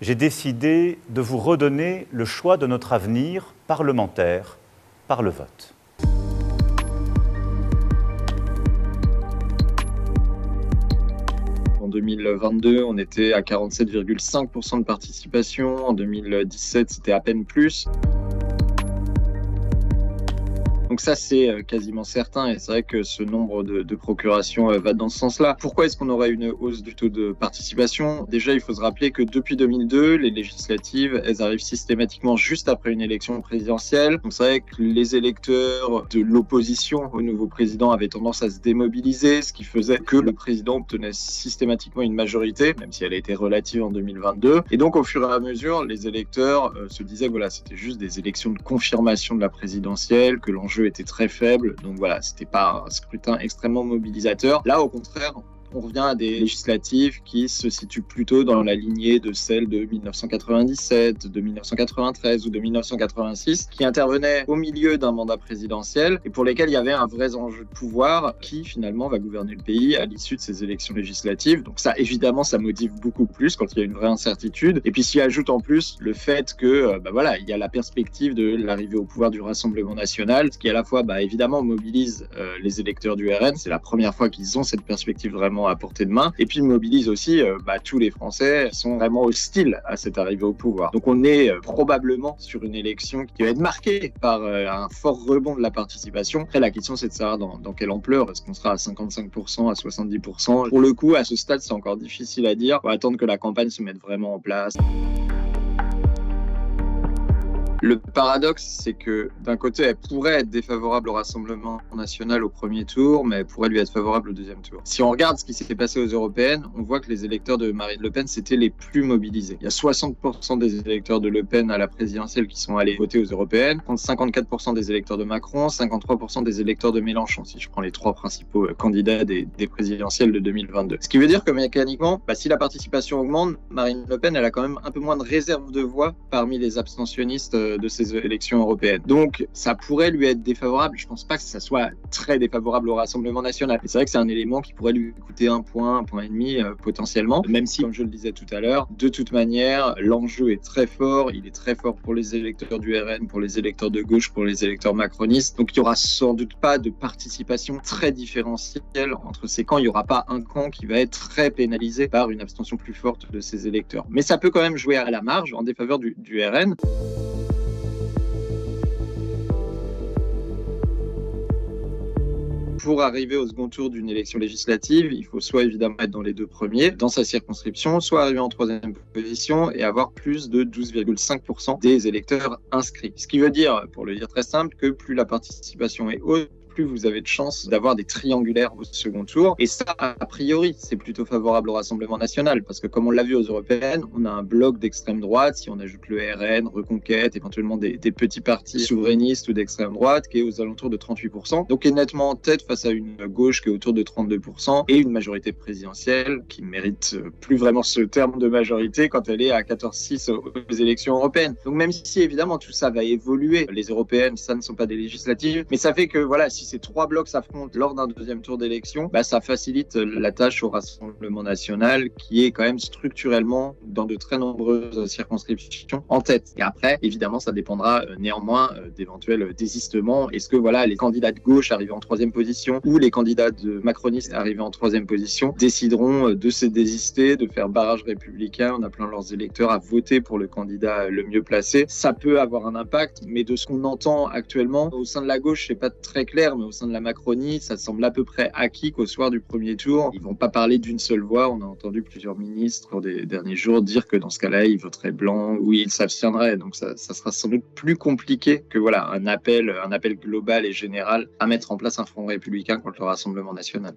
J'ai décidé de vous redonner le choix de notre avenir parlementaire par le vote. En 2022, on était à 47,5% de participation. En 2017, c'était à peine plus. Donc ça, c'est quasiment certain et c'est vrai que ce nombre de procurations va dans ce sens-là. Pourquoi est-ce qu'on aurait une hausse du taux de participation ? Déjà, il faut se rappeler que depuis 2002, les législatives, elles arrivent systématiquement juste après une élection présidentielle. Donc c'est vrai que les électeurs de l'opposition au nouveau président avaient tendance à se démobiliser, ce qui faisait que le président obtenait systématiquement une majorité, même si elle a été relative en 2022. Et donc au fur et à mesure, les électeurs se disaient voilà, c'était juste des élections de confirmation de la présidentielle, que l'enjeu était très faible, donc voilà, c'était pas un scrutin extrêmement mobilisateur. Là, au contraire, on revient à des législatives qui se situent plutôt dans la lignée de celles de 1997, de 1993 ou de 1986, qui intervenaient au milieu d'un mandat présidentiel et pour lesquelles il y avait un vrai enjeu de pouvoir qui finalement va gouverner le pays à l'issue de ces élections législatives. Donc ça, évidemment, ça motive beaucoup plus quand il y a une vraie incertitude. Et puis s'y ajoute en plus le fait que, il y a la perspective de l'arrivée au pouvoir du Rassemblement national, ce qui à la fois, évidemment, mobilise les électeurs du RN. C'est la première fois qu'ils ont cette perspective vraiment à portée de main, et puis mobilise aussi tous les Français qui sont vraiment hostiles à cette arrivée au pouvoir. Donc on est probablement sur une élection qui va être marquée par un fort rebond de la participation. Après, la question, c'est de savoir dans quelle ampleur. Est-ce qu'on sera à 55%, à 70%? Pour le coup, à ce stade, c'est encore difficile à dire. On va attendre que la campagne se mette vraiment en place. Le paradoxe, c'est que d'un côté, elle pourrait être défavorable au Rassemblement national au premier tour, mais elle pourrait lui être favorable au deuxième tour. Si on regarde ce qui s'est passé aux européennes, on voit que les électeurs de Marine Le Pen, c'était les plus mobilisés. Il y a 60% des électeurs de Le Pen à la présidentielle qui sont allés voter aux européennes, contre 54% des électeurs de Macron, 53% des électeurs de Mélenchon, si je prends les trois principaux candidats des présidentielles de 2022. Ce qui veut dire que mécaniquement, si la participation augmente, Marine Le Pen, elle a quand même un peu moins de réserve de voix parmi les abstentionnistes de ces élections européennes. Donc, ça pourrait lui être défavorable. Je pense pas que ça soit très défavorable au Rassemblement national. C'est vrai que c'est un élément qui pourrait lui coûter un point et demi potentiellement, même si, comme je le disais tout à l'heure, de toute manière, l'enjeu est très fort. Il est très fort pour les électeurs du RN, pour les électeurs de gauche, pour les électeurs macronistes. Donc, il y aura sans doute pas de participation très différentielle entre ces camps. Il y aura pas un camp qui va être très pénalisé par une abstention plus forte de ces électeurs. Mais ça peut quand même jouer à la marge en défaveur du RN. Pour arriver au second tour d'une élection législative, il faut soit évidemment être dans les deux premiers, dans sa circonscription, soit arriver en troisième position et avoir plus de 12,5% des électeurs inscrits. Ce qui veut dire, pour le dire très simple, que plus la participation est haute, plus vous avez de chances d'avoir des triangulaires au second tour. Et ça, a priori, c'est plutôt favorable au Rassemblement national, parce que comme on l'a vu aux européennes, on a un bloc d'extrême droite, si on ajoute le RN, Reconquête, éventuellement des petits partis souverainistes ou d'extrême droite, qui est aux alentours de 38%, donc est nettement en tête face à une gauche qui est autour de 32%, et une majorité présidentielle qui mérite plus vraiment ce terme de majorité quand elle est à 14,6 aux élections européennes. Donc même si évidemment tout ça va évoluer, les européennes, ça ne sont pas des législatives, mais ça fait que voilà, si ces trois blocs s'affrontent lors d'un deuxième tour d'élection, ça facilite la tâche au Rassemblement national qui est quand même structurellement dans de très nombreuses circonscriptions en tête. Et après, évidemment, ça dépendra néanmoins d'éventuels désistements. Est-ce que les candidats de gauche arrivés en troisième position ou les candidats de macronistes arrivés en troisième position décideront de se désister, de faire barrage républicain en appelant leurs électeurs à voter pour le candidat le mieux placé? Ça peut avoir un impact, mais de ce qu'on entend actuellement, au sein de la gauche, c'est pas très clair, mais au sein de la Macronie, ça semble à peu près acquis qu'au soir du premier tour, ils vont pas parler d'une seule voix. On a entendu plusieurs ministres au des derniers jours dire que dans ce cas-là, ils voteraient blanc ou ils s'abstiendraient. Donc ça sera sans doute plus compliqué que un appel global et général à mettre en place un front républicain contre le Rassemblement national.